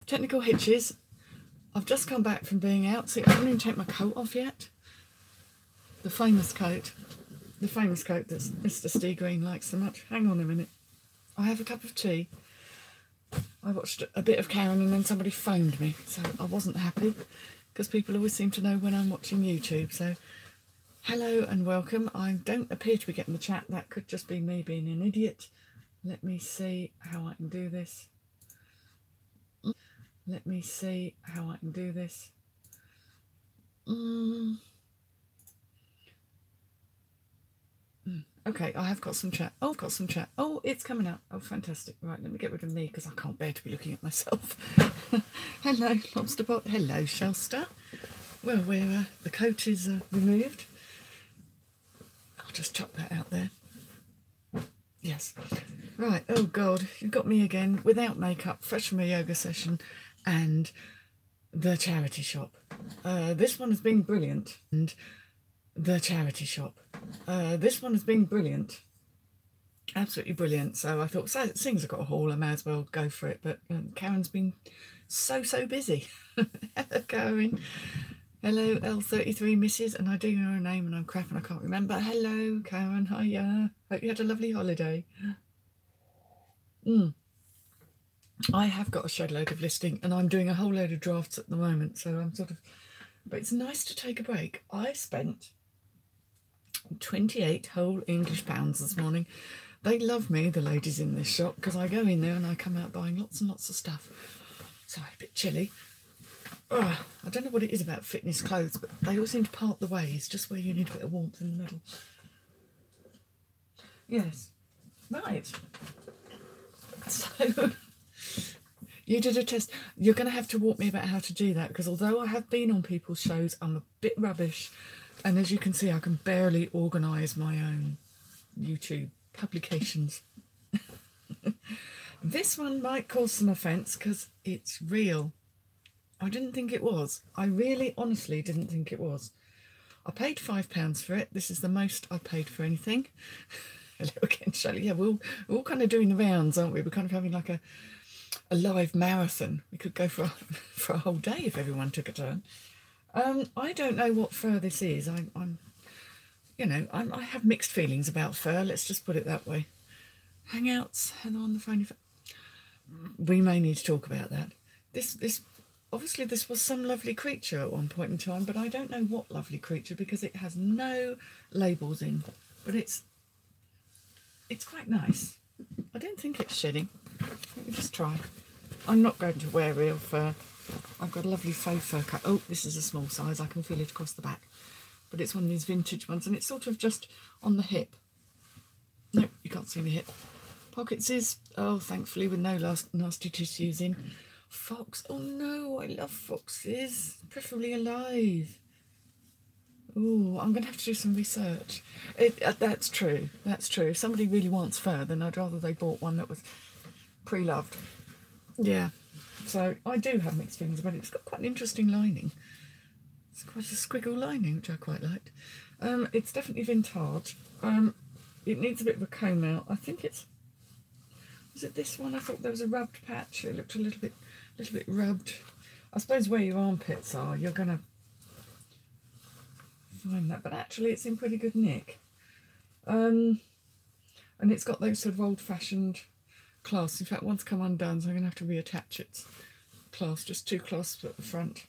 Technical hitches. I've just come back from being out. See, I haven't even taken my coat off yet. The famous coat. The famous coat that Mr. Steve Green likes so much. Hang on a minute. I have a cup of tea. I watched a bit of Karen and then somebody phoned me, so I wasn't happy because people always seem to know when I'm watching YouTube. So hello and welcome. I don't appear to be getting the chat. That could just be me being an idiot. Let me see how I can do this. Let me see how I can do this. Okay, I have got some chat. Oh, I've got some chat. Oh, it's coming out. Oh, fantastic. Right, let me get rid of me because I can't bear to be looking at myself. Hello, Lobsterbot. Hello, Shellster. Well, the coat is removed. I'll just chuck that out there. Yes. Right, oh God, you've got me again, without makeup, fresh from a yoga session, and the charity shop. This one has been brilliant. And the charity shop. This one has been brilliant. Absolutely brilliant. So I thought, things have got a haul, I may as well go for it. But Karen's been so busy. Hello, Karen. Hello, L33 Mrs. And I do know her name and I'm crap and I can't remember. Hello, Karen. Hiya. Hope you had a lovely holiday. I have got a shed load of listing and I'm doing a whole load of drafts at the moment. So I'm sort of... But it's nice to take a break. I spent 28 whole English pounds this morning. They love me, the ladies in this shop, because I go in there and I come out buying lots and lots of stuff. Sorry, a bit chilly. I don't know what it is about fitness clothes, but they all seem to part the ways, just where you need a bit of warmth in the middle. Yes. Right. So, you did a test. You're going to have to walk me about how to do that, because although I have been on people's shows, I'm a bit rubbish. And as you can see, I can barely organise my own YouTube publications. This one might cause some offence because it's real. I didn't think it was. I really, honestly didn't think it was. I paid £5 for it. This is the most I paid for anything. Hello again, Shelley. Yeah, we're all kind of doing the rounds, aren't we? We're kind of having like a live marathon. We could go for a whole day if everyone took a turn. I don't know what fur this is. I have mixed feelings about fur. Let's just put it that way. Hangouts, Heather on the phone. We may need to talk about that. This obviously this was some lovely creature at one point in time, but I don't know what lovely creature because it has no labels in. But it's quite nice. I don't think it's shedding. Let me just try. I'm not going to wear real fur. I've got a lovely faux fur cut. Oh, this is a small size. I can feel it across the back. But it's one of these vintage ones, and it's sort of just on the hip. No, you can't see the hip. Pockets is, oh, thankfully, with no nasty tissues in. Fox. Oh, no, I love foxes. Preferably alive. Oh, I'm going to have to do some research. That's true. That's true. If somebody really wants fur, then I'd rather they bought one that was pre-loved. Yeah. So I do have mixed feelings about it. It's got quite an interesting lining. It's quite a squiggle lining, which I quite liked. It's definitely vintage. It needs a bit of a comb out. I think it's... Was it this one? I thought there was a rubbed patch. It looked a little bit rubbed. I suppose where your armpits are, you're going to find that. But actually, it's in pretty good nick. And it's got those sort of old-fashioned clasps. In fact, one's come undone, so I'm going to have to reattach its clasp. Just two clasps at the front.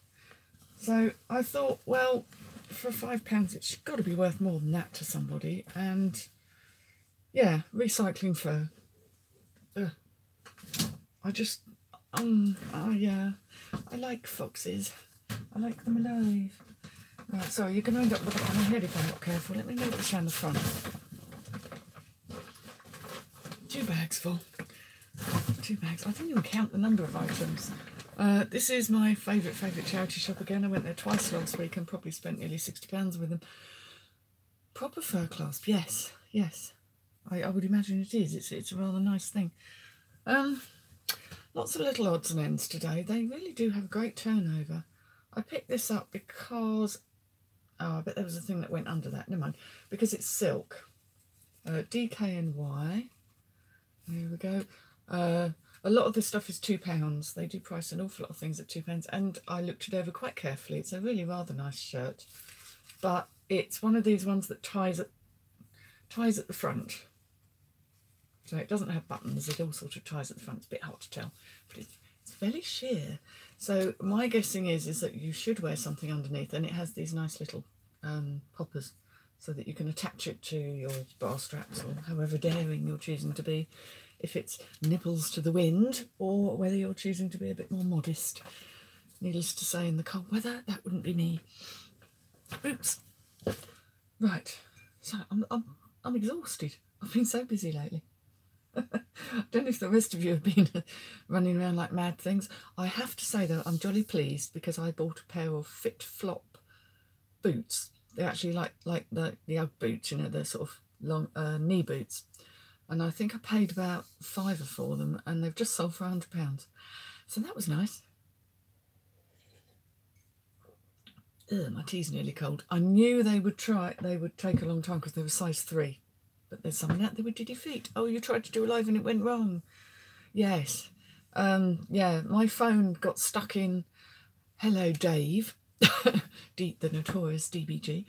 So I thought, well, for £5, it's got to be worth more than that to somebody. And yeah, recycling fur. I like foxes. I like them alive. Right, sorry, you're going to end up with a on my head if I'm not careful. Let me move this around the front. 2 bags full. 2 bags. I didn't even count the number of items. This is my favourite charity shop again. I went there twice last week and probably spent nearly £60 with them. Proper fur clasp, yes. I would imagine it is. It's a rather nice thing. Lots of little odds and ends today. They really do have a great turnover. I picked this up because... Oh, I bet there was a thing that went under that. Never mind. Because it's silk. DKNY. Here we go. A lot of this stuff is £2. They do price an awful lot of things at £2, and I looked it over quite carefully. It's a really rather nice shirt, but it's one of these ones that ties at the front. So it doesn't have buttons, it all sort of ties at the front. It's a bit hard to tell, but it's very sheer. So my guessing is that you should wear something underneath, and it has these nice little poppers so that you can attach it to your bra straps, or however daring you're choosing to be, if it's nipples to the wind or whether you're choosing to be a bit more modest. Needless to say, in the cold weather, that wouldn't be me. Oops. Right, so I'm exhausted. I've been so busy lately. I don't know if the rest of you have been running around like mad things. I have to say, though, I'm jolly pleased because I bought a pair of Fit Flop boots. They're actually like the Ugg boots, you know, they're sort of long knee boots. And I think I paid about £5 for them, and they've just sold for £100. So that was nice. Ugh, my tea's nearly cold. I knew they would take a long time because they were size 3. But there's someone out there with diddy feet. Oh, you tried to do a live and it went wrong. Yes. Yeah, my phone got stuck in Hello Dave, the notorious DBG.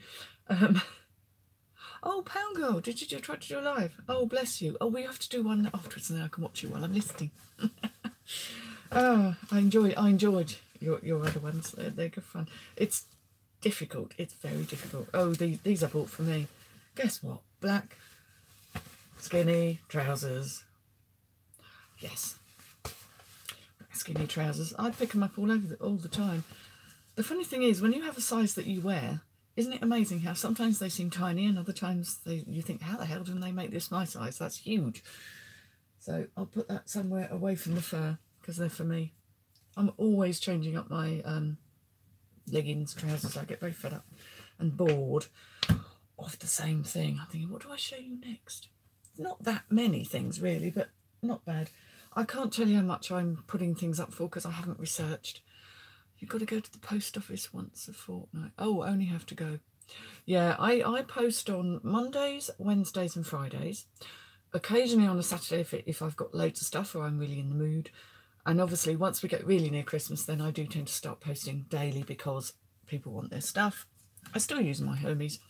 Oh, Pound Girl, did you try to do a live? Oh, bless you. Oh, we have to do one afterwards, and then I can watch you while I'm listening. Oh, I enjoyed your other ones. They're good fun. It's difficult. It's very difficult. Oh, these I bought for me. Guess what? Black, skinny trousers. Yes, skinny trousers. I pick them up all the time. The funny thing is, when you have a size that you wear, isn't it amazing how sometimes they seem tiny and other times you think, how the hell didn't they make this my size? That's huge. So I'll put that somewhere away from the fur because they're for me. I'm always changing up my leggings, trousers. I get very fed up and bored of the same thing. I'm thinking, what do I show you next? Not that many things really, but not bad. I can't tell you how much I'm putting things up for because I haven't researched. You've got to go to the post office once a fortnight. Oh, only have to go. Yeah, I post on Mondays, Wednesdays and Fridays. Occasionally on a Saturday if I've got loads of stuff or I'm really in the mood. And obviously once we get really near Christmas, then I do tend to start posting daily because people want their stuff. I still use my homies.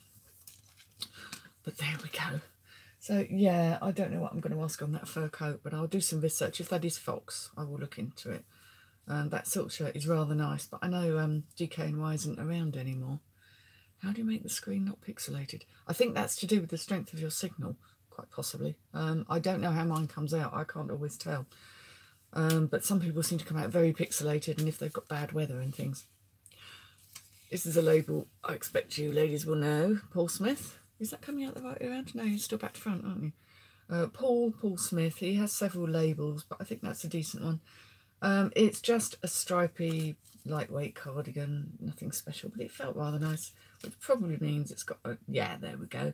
But there we go. So yeah, I don't know what I'm going to ask on that fur coat, but I'll do some research. If that is fox, I will look into it. That silk shirt is rather nice, but I know DKNY isn't around anymore. How do you make the screen not pixelated? I think that's to do with the strength of your signal, quite possibly. I don't know how mine comes out. I can't always tell. But some people seem to come out very pixelated, and if they've got bad weather and things. This is a label I expect you ladies will know. Paul Smith. Is that coming out the right way around? No, you're still back to front, aren't you? Paul Smith. He has several labels, but I think that's a decent one. It's just a stripy, lightweight cardigan, nothing special, but it felt rather nice, which probably means it's got, yeah, there we go,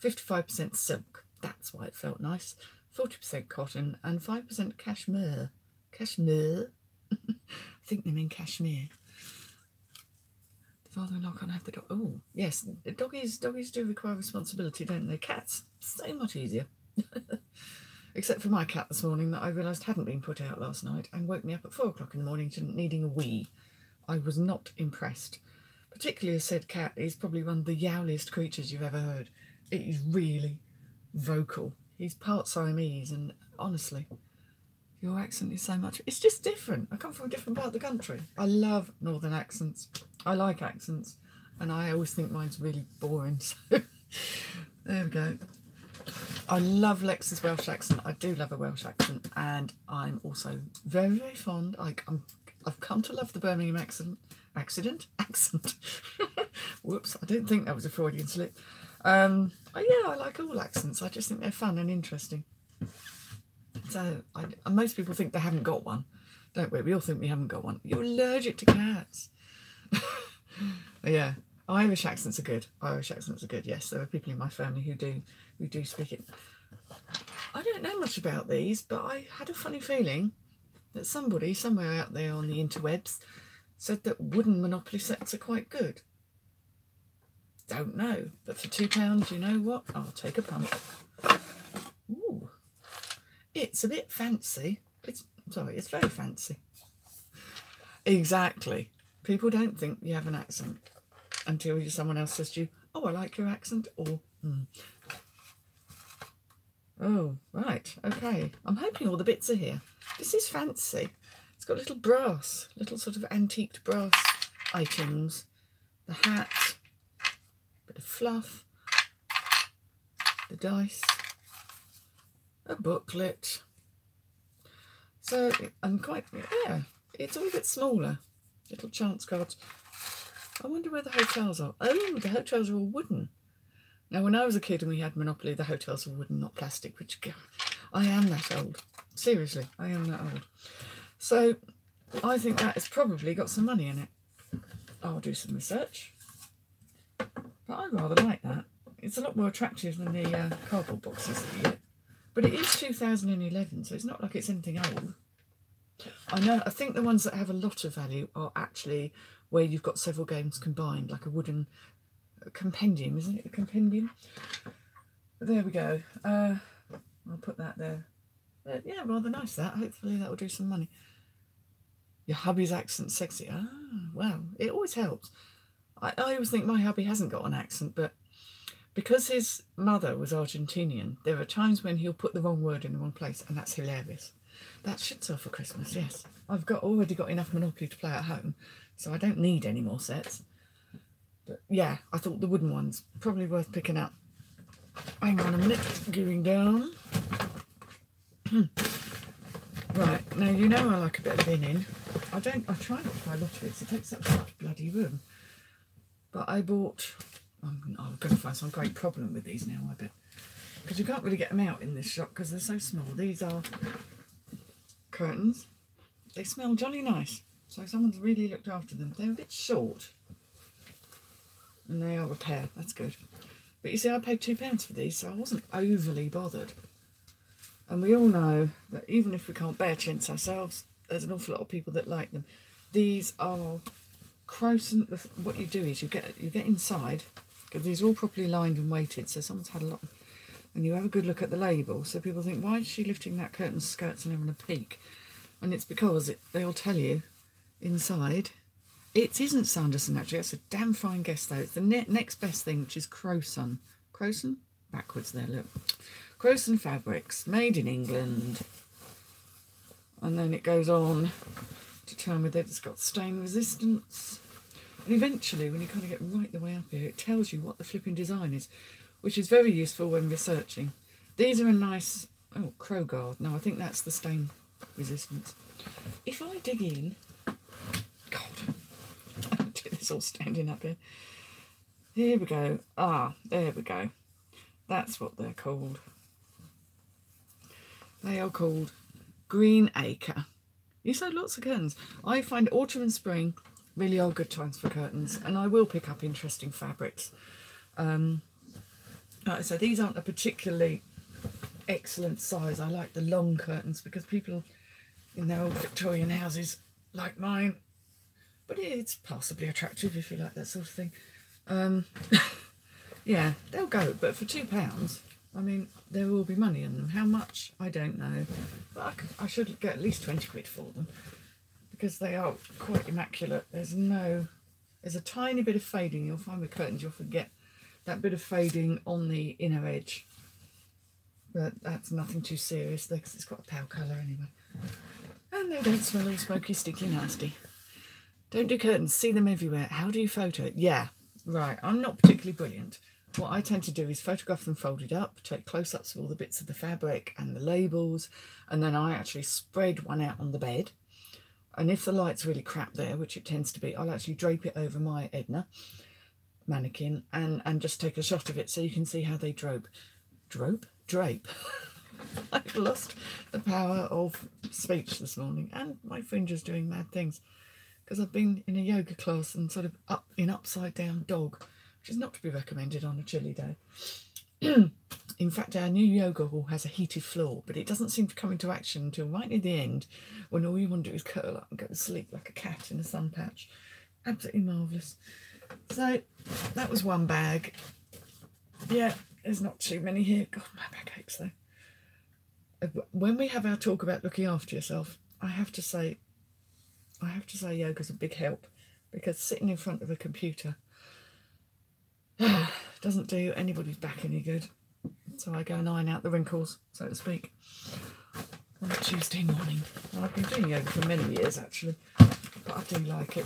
55% silk, that's why it felt nice, 40% cotton, and 5% cashmere. Cashmere? I think they mean cashmere. The father-in-law can't have the dog. Oh, yes, doggies do require responsibility, don't they? Cats, so much easier. Except for my cat this morning that I realised hadn't been put out last night and woke me up at 4 o'clock in the morning needing a wee. I was not impressed. Particularly a said cat is probably one of the yowliest creatures you've ever heard. It is really vocal. He's part Siamese, and honestly, your accent is so much... It's just different. I come from a different part of the country. I love northern accents. I like accents, and I always think mine's really boring. So there we go. I love Lex's Welsh accent. I do love a Welsh accent, and I'm also very, very fond. I've come to love the Birmingham accent. Whoops! I don't think that was a Freudian slip. Yeah, I like all accents. I just think they're fun and interesting. So most people think they haven't got one, don't we? We all think we haven't got one. You're allergic to cats. Yeah. Irish accents are good. Irish accents are good. Yes, there are people in my family who do speak it. I don't know much about these, but I had a funny feeling that somebody somewhere out there on the interwebs said that wooden Monopoly sets are quite good. Don't know, but for £2, you know what? I'll take a punt. Ooh, it's a bit fancy. It's Sorry, it's very fancy. Exactly. People don't think you have an accent until someone else says to you, oh, I like your accent, or, Oh, right, okay. I'm hoping all the bits are here. This is fancy. It's got little brass, little sort of antiqued brass items. The hat, bit of fluff, the dice, a booklet. So I'm quite, yeah, it's all a bit smaller. Little chance cards. I wonder where the hotels are. Oh, the hotels are all wooden. Now, when I was a kid and we had Monopoly, the hotels were wooden, not plastic, which, God, I am that old. Seriously, I am that old. So I think that has probably got some money in it. I'll do some research. But I rather like that. It's a lot more attractive than the cardboard boxes that you get. But it is 2011, so it's not like it's anything old. I think the ones that have a lot of value are actually where you've got several games combined, like a wooden compendium, isn't it? A compendium? There we go. I'll put that there. Yeah, rather nice that. Hopefully that will do some money. Your hubby's accent's sexy. Ah, well, it always helps. I always think my hubby hasn't got an accent, but because his mother was Argentinian, there are times when he'll put the wrong word in the wrong place, and that's hilarious. That should sell for Christmas, yes. I've already got enough Monopoly to play at home, so I don't need any more sets. But yeah, I thought the wooden one's probably worth picking up. Hang on a minute, going down. Right, now you know I like a bit of binning. I try not to buy lotteries, it takes up so much bloody room. But I bought, I'm going to find some great problem with these now, I bet. Because you can't really get them out in this shop because they're so small. These are curtains. They smell jolly nice. So someone's really looked after them. They're a bit short. And they are a pair, that's good. But you see, I paid £2 for these, so I wasn't overly bothered. And we all know that even if we can't bear chintz ourselves, there's an awful lot of people that like them. These are Croson. What you do is you get inside, because these are all properly lined and weighted, so someone's had a lot. And you have a good look at the label, so people think, why is she lifting that curtain's skirts and having a peek? And it's because they'll tell you inside. It isn't Sanderson, actually. That's a damn fine guess, though. It's the next best thing, which is Croson. Croson? Backwards there, look. Croson Fabrics, made in England. And then it goes on to tell me that it's got stain resistance. And eventually, when you kind of get right the way up here, it tells you what the flipping design is, which is very useful when researching. These are a nice, crow guard. No, I think that's the stain resistance. If I dig in, God, I do this all standing up here. Here we go. Ah, there we go. That's what they're called. They are called Green Acre. You sold lots of curtains. I find autumn and spring really are good times for curtains, and I will pick up interesting fabrics. So these aren't a particularly excellent size. I like the long curtains because people in their old Victorian houses like mine, but it's possibly attractive if you like that sort of thing. Yeah, they'll go, but for £2, I mean, there will be money in them. How much, I don't know, but I should get at least 20 quid for them because they are quite immaculate. There's a tiny bit of fading. You'll find with curtains, you'll forget that bit of fading on the inner edge, but that's nothing too serious because it's got a pale colour anyway. And they don't smell all smoky, sticky, nasty. Don't do curtains, see them everywhere. How do you photo it? Yeah, right, I'm not particularly brilliant. What I tend to do is photograph them folded up, take close-ups of all the bits of the fabric and the labels, and then I actually spread one out on the bed. And if the light's really crap there, which it tends to be, I'll actually drape it over my Edna mannequin and just take a shot of it so you can see how they drape. Drape. I've lost the power of speech this morning, and my fringe is doing mad things because I've been in a yoga class and sort of upside down dog, which is not to be recommended on a chilly day. In fact, our new yoga hall has a heated floor, but it doesn't seem to come into action until right near the end, when all you want to do is curl up and go to sleep like a cat in a sun patch. Absolutely marvellous. So that was one bag. Yeah, there's not too many here. God, my back aches though. When we have our talk about looking after yourself, I have to say yoga's a big help, because sitting in front of a computer doesn't do anybody's back any good. So I go and iron out the wrinkles, so to speak, on a Tuesday morning. Well, I've been doing yoga for many years actually, but I do like it.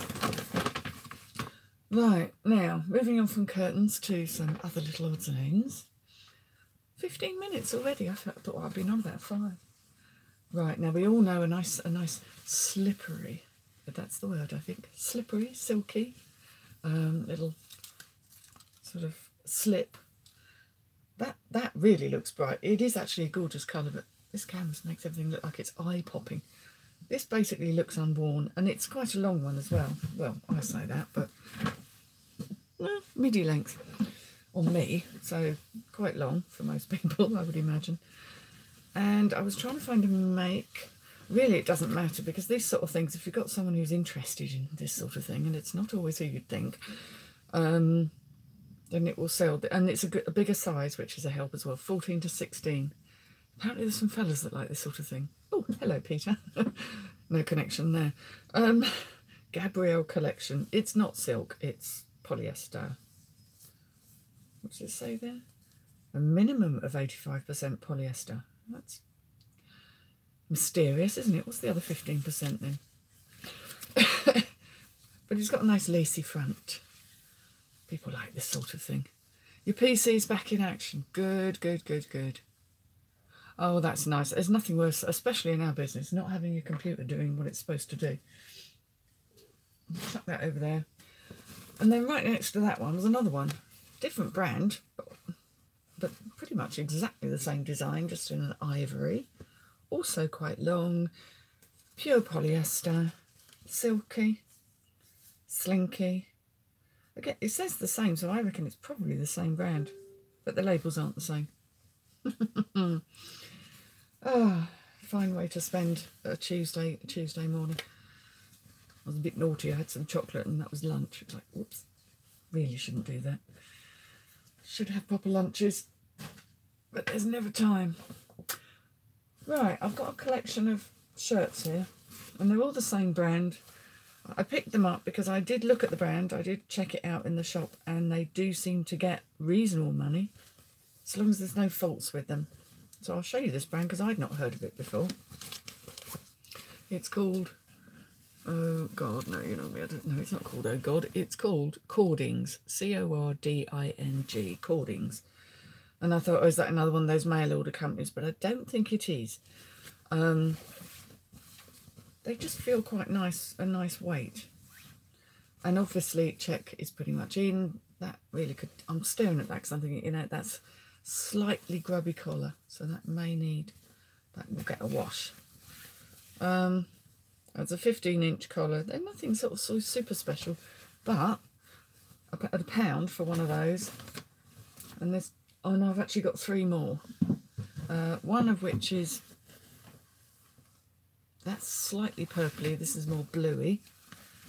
Right, now moving on from curtains to some other little odds and ends. 15 minutes already. I thought I'd been on about 5. Right, now we all know a nice slippery, but that's the word I think, slippery, silky, little sort of slip. That really looks bright. It is actually a gorgeous colour, but this canvas makes everything look like it's eye-popping. This basically looks unworn, and it's quite a long one as well. Well, I say that, but midi length on me, so quite long for most people, I would imagine. And I was trying to find a make. Really, it doesn't matter, because these sort of things, if you've got someone who's interested in this sort of thing, and it's not always who you'd think, then it will sell. And it's a bigger size, which is a help as well, 14 to 16. Apparently there's some fellas that like this sort of thing. Oh, hello, Peter. No connection there. Gabrielle collection. It's not silk, it's polyester. What does it say there? A minimum of 85% polyester. That's mysterious, isn't it? What's the other 15% then? But it's got a nice lacy front. People like this sort of thing. Your PC's back in action. Good, good, good, good. Oh, that's nice. There's nothing worse, especially in our business, not having your computer doing what it's supposed to do. Chuck that over there. And then right next to that one was another one. Different brand, but pretty much exactly the same design, just in an ivory. Also quite long. Pure polyester. Silky. Slinky. Again, it says the same, so I reckon it's probably the same brand, but the labels aren't the same. Oh, fine way to spend a Tuesday morning. I was a bit naughty. I had some chocolate and that was lunch. It's like, whoops, really shouldn't do that. Should have proper lunches, but there's never time. Right, I've got a collection of shirts here, and they're all the same brand. I picked them up because I did look at the brand, I did check it out in the shop, and they do seem to get reasonable money, as long as there's no faults with them. So I'll show you this brand because I'd not heard of it before. It's called, oh God, no, you know me, I don't know, it's not called Oh God, it's called Cordings, C-O-R-D-I-N-G, Cordings. And I thought, oh, is that another one of those mail order companies? But I don't think it is. They just feel quite nice, a nice weight. And obviously check is pretty much in. That really could, I'm staring at that because I'm thinking, you know, that's slightly grubby collar. So that may need, that will get a wash. It's a 15-inch collar. They're nothing sort of so super special, but I paid £1 for one of those. And there's, oh no, I've actually got 3 more. One of which is, that's slightly purpley, this is more bluey,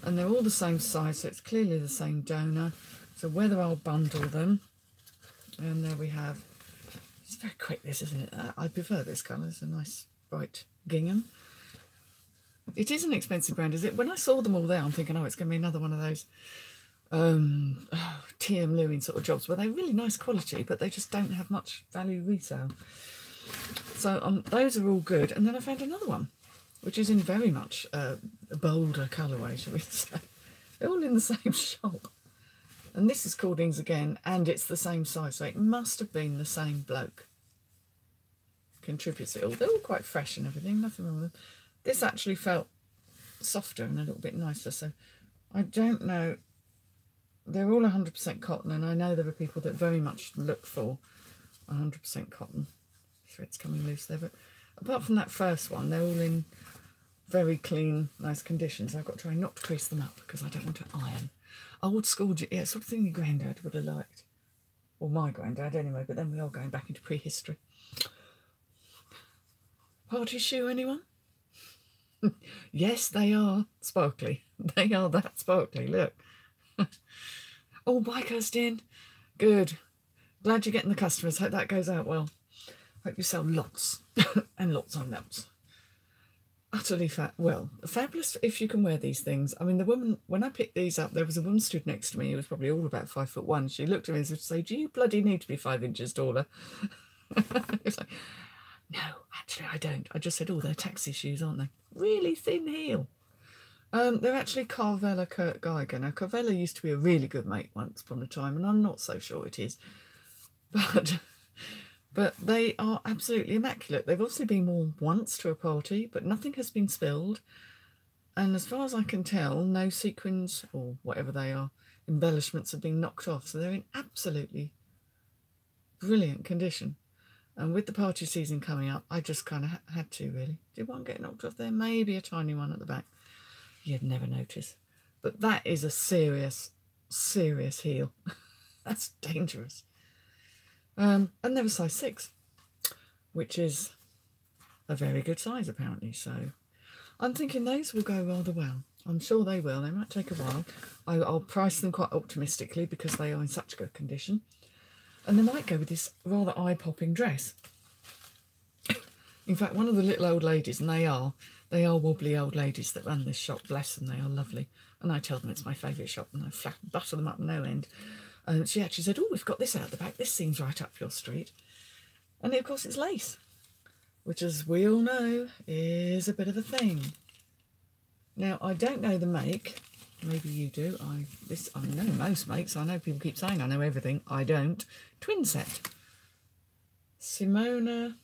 and they're all the same size, so it's clearly the same donor. So whether I'll bundle them, and there we have, it's very quick this, isn't it? I prefer this colour, it's a nice bright gingham. It is an expensive brand, is it? When I saw them all there, I'm thinking, oh, it's going to be another one of those TM Lewin sort of jobs where they're really nice quality, but they just don't have much value resale. So those are all good. And then I found another one, which is in very much a bolder colourway, shall we say. They're all in the same shop. And this is Cordings again, and it's the same size, so it must have been the same bloke. Contributes it all. They're all quite fresh and everything, nothing wrong with them. This actually felt softer and a little bit nicer, so I don't know. They're all 100% cotton, and I know there are people that very much look for 100% cotton. Threads coming loose there, but apart from that first one, they're all in very clean, nice conditions. I've got to try not to crease them up because I don't want to iron. Old school, yeah, sort of thing your granddad would have liked. Or my granddad anyway, but then we are going back into prehistory. Party shoe, anyone? Yes, they are sparkly. They are that sparkly, look. Oh, bye, Kirsten. Good. Glad you're getting the customers. Hope that goes out well. Hope you sell lots and lots and lots. utterly fabulous if you can wear these things. I mean, the woman, when I picked these up, there was a woman stood next to me who was probably all about 5'1". She looked at me and said, do you bloody need to be 5 inches taller? It's like, no, actually I don't. I just said, oh, they're taxi shoes, aren't they? Really thin heel. They're actually Carvela Kurt Geiger. Now, Carvela used to be a really good mate once upon a time, and I'm not so sure it is. But they are absolutely immaculate. They've obviously been worn once to a party, but nothing has been spilled. And as far as I can tell, no sequins, or whatever they are, embellishments have been knocked off. So they're in absolutely brilliant condition. And with the party season coming up, I just kind of had to, really. Did one get knocked off there? Maybe a tiny one at the back. You'd never notice. But that is a serious, serious heel. That's dangerous. And they're a size 6, which is a very good size, apparently. So I'm thinking those will go rather well. I'm sure they will. They might take a while. I'll price them quite optimistically because they are in such good condition. And they might go with this rather eye-popping dress. In fact, one of the little old ladies, and they are wobbly old ladies that run this shop, bless them, they are lovely. And I tell them it's my favourite shop, and I butter them up no end. And she actually said, oh, we've got this out the back. This seems right up your street. And of course it's lace, which, as we all know, is a bit of a thing. Now, I don't know the make. Maybe you do. I know most makes. I know people keep saying I know everything. I don't. Twin set. Simona.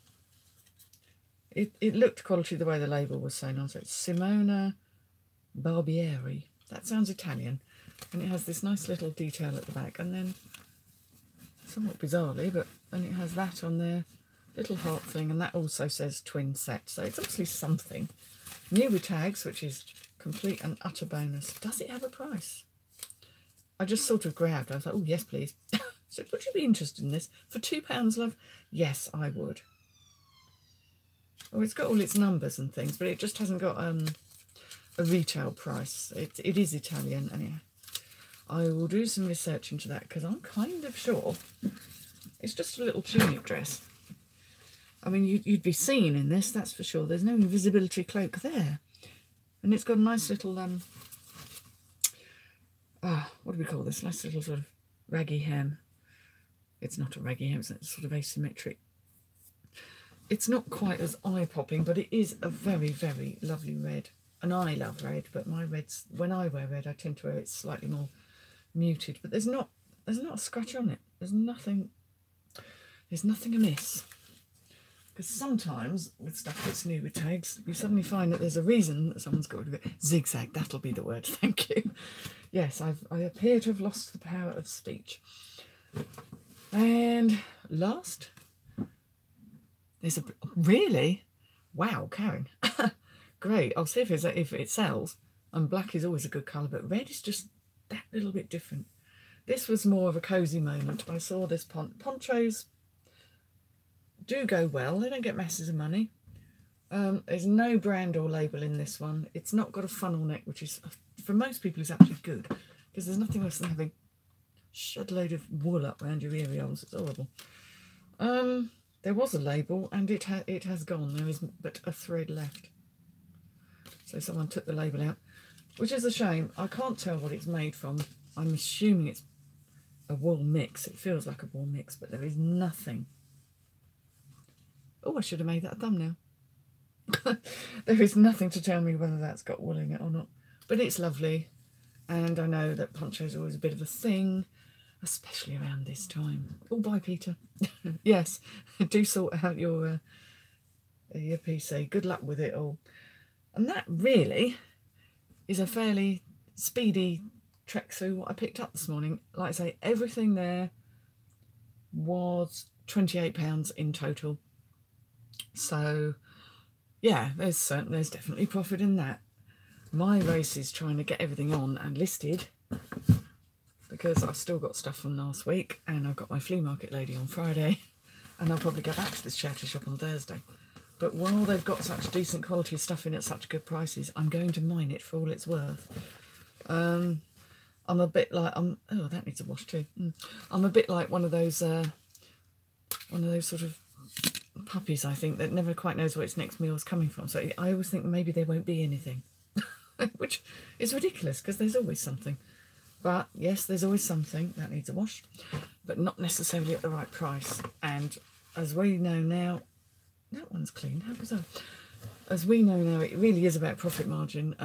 It looked quality the way the label was saying on it. Simona Barbieri. That sounds Italian. And it has this nice little detail at the back. And then, somewhat bizarrely, but then it has that on there. Little heart thing. And that also says twin set. So it's obviously something. New with tags, which is complete and utter bonus. Does it have a price? I just sort of grabbed. I was like, oh, yes, please. So would you be interested in this? For £2, love? Yes, I would. Oh, it's got all its numbers and things, but it just hasn't got a retail price. It is Italian, and yeah, I will do some research into that because I'm kind of sure it's just a little tunic dress. I mean, you'd be seen in this, that's for sure. There's no invisibility cloak there. And it's got a nice little, what do we call this? Nice little sort of raggy hem. It's not a raggy hem, it's sort of asymmetric. It's not quite as eye-popping, but it is a very, very lovely red. And I love red, but my reds, when I wear red, I tend to wear it slightly more muted. But there's not a scratch on it. There's nothing amiss. Because sometimes with stuff that's new with tags, you suddenly find that there's a reason that someone's got rid of it. Zigzag, that'll be the word. Thank you. Yes, I appear to have lost the power of speech. And last, there's a really, wow, Karen, great. I'll see if it sells. And black is always a good colour, but red is just that little bit different. This was more of a cosy moment. I saw this ponchos do go well. They don't get masses of money. There's no brand or label in this one. It's not got a funnel neck, which is, for most people, is actually good, because there's nothing worse than having shed a load of wool up around your ear holes. It's horrible. There was a label, and it has gone. There is but a thread left. So someone took the label out, which is a shame. I can't tell what it's made from. I'm assuming it's a wool mix. It feels like a wool mix, but there is nothing. Oh, I should have made that a thumbnail. There is nothing to tell me whether that's got wool in it or not. But it's lovely. And I know that ponchos are always a bit of a thing, especially around this time. Oh, bye, Peter. Yes, do sort out your PC. Good luck with it all. And that really is a fairly speedy trek through what I picked up this morning. Like I say, everything there was £28 in total. So, yeah, there's definitely profit in that. My race is trying to get everything on and listed, because I've still got stuff from last week, and I've got my flea market lady on Friday, and I'll probably go back to this charity shop on Thursday. But while they've got such decent quality stuff in at such good prices, I'm going to mine it for all it's worth. I'm a bit like, oh, that needs a wash too. I'm a bit like one of those sort of puppies, I think, that never quite knows where its next meal is coming from. So I always think maybe there won't be anything, which is ridiculous because there's always something. But yes, there's always something that needs a wash, but not necessarily at the right price. And as we know now, that one's clean. How bizarre. As we know now, it really is about profit margin.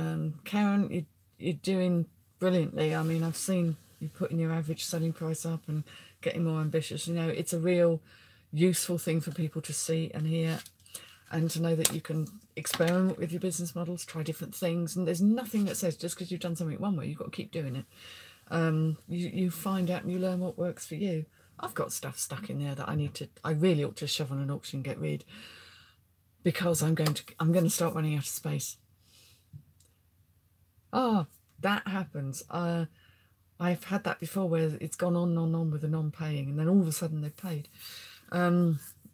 Karen, you're doing brilliantly. I mean, I've seen you putting your average selling price up and getting more ambitious. You know, it's a real useful thing for people to see and hear, and to know that you can experiment with your business models, try different things. And there's nothing that says just because you've done something one way, you've got to keep doing it. You find out and you learn what works for you. I've got stuff stuck in there that I really ought to shove on an auction and get rid, because I'm going to start running out of space. Oh, that happens. I've had that before where it's gone on and on with the non-paying, and then all of a sudden they've paid.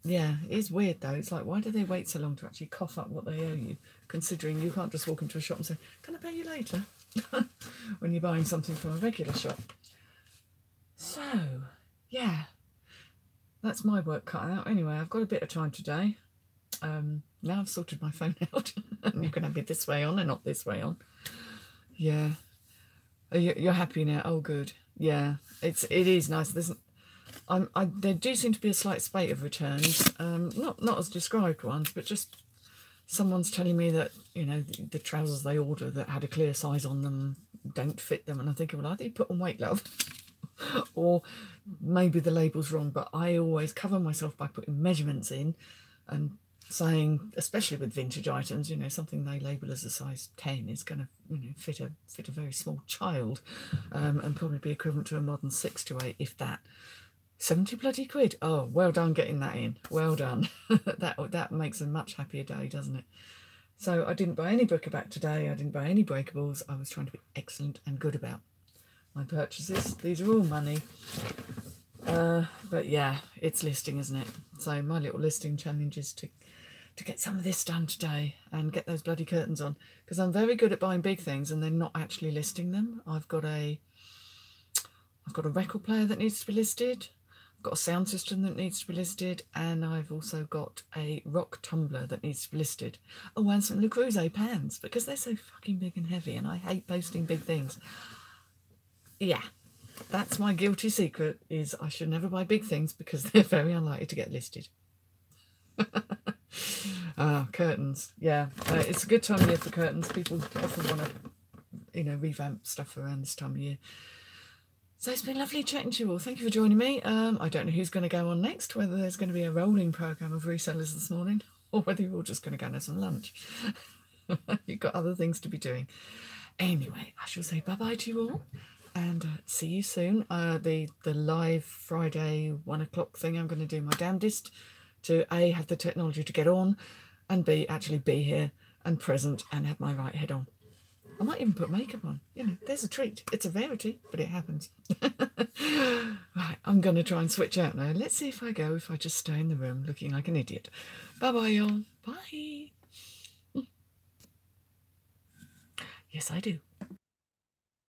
Yeah, it is weird though. It's like, why do they wait so long to actually cough up what they owe you, considering you can't just walk into a shop and say, can I pay you later? When you're buying something from a regular shop. So, yeah, that's my work cut out. Anyway, I've got a bit of time today. Now I've sorted my phone out. And you can have it this way on and not this way on. Yeah. You're happy now? Oh, good. Yeah, it is nice. There do seem to be a slight spate of returns. Not as described ones, but just someone's telling me that, you know, the trousers they order that had a clear size on them don't fit them. And I'm thinking, well, either you put on weight, love, or maybe the label's wrong. But I always cover myself by putting measurements in and saying, especially with vintage items, you know, something they label as a size 10 is going to, you know, fit a very small child, and probably be equivalent to a modern 6 to 8, if that. 70 bloody quid. Oh, well done getting that in. Well done. that makes a much happier day, doesn't it? So I didn't buy any bric-a-brac today. I didn't buy any breakables. I was trying to be excellent and good about my purchases. These are all money. But yeah, it's listing, isn't it? So my little listing challenge is to get some of this done today and get those bloody curtains on, because I'm very good at buying big things and then not actually listing them. I've got a record player that needs to be listed. I've got a sound system that needs to be listed, and I've also got a rock tumbler that needs to be listed. Oh, and some Le Creuset pans, because they're so fucking big and heavy, and I hate posting big things. Yeah, that's my guilty secret, is I should never buy big things because they're very unlikely to get listed. Curtains. Yeah, it's a good time of year for curtains. People often want to, you know, revamp stuff around this time of year. So it's been lovely chatting to you all. Thank you for joining me. I don't know who's going to go on next, whether there's going to be a rolling programme of resellers this morning, or whether you're all just going to go and have some lunch. You've got other things to be doing. Anyway, I shall say bye-bye to you all, and see you soon. The live Friday 1 o'clock thing, I'm going to do my damnedest to A, have the technology to get on, and B, actually be here and present and have my right head on. I might even put makeup on. You know, there's a treat. It's a rarity, but it happens. Right, I'm going to try and switch out now. Let's see if I just stay in the room looking like an idiot. Bye-bye, y'all. Bye. Yes, I do.